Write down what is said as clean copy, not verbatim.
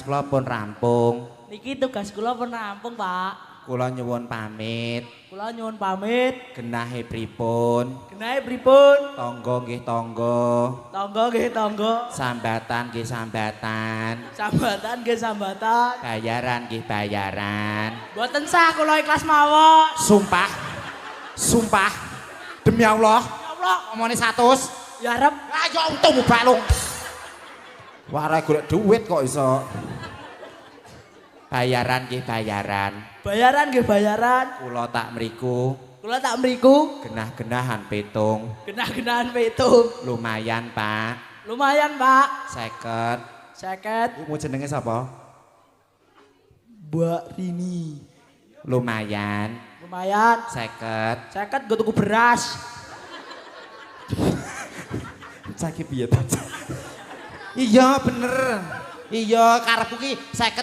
tugas kula pun rampung. Niki tugas kula pun rampung, Pak. Kula nyuwun pamit. Kula nyuwun pamit. Genahe pripun? Genahe pripun? Tangga nggih tangga. Tangga nggih tangga. Sambatan nggih sambatan. Sambatan nggih sambatan. Bayaran nggih bayaran. Mboten sah kula ikhlas mawon. Sumpah. Sumpah. Demi Allah. Ya Allah, Omone 100. ya Rep. Ayo untung balung. Wah, ora golek duit kok iso. Bayaran nggih bayaran. Bayaran nggih bayaran. Kula tak mriku. Kula tak mriku Genah-genahan petung. genah-genahan petung. Lumayan, Pak. Lumayan, Pak. 50. 50. Iku jenenge sapa? Mbak Rini. Lumayan. Lumayan. 50. 50 gue tuku beras. Saiki piye ta? Iya bener. Iya karepku ki 50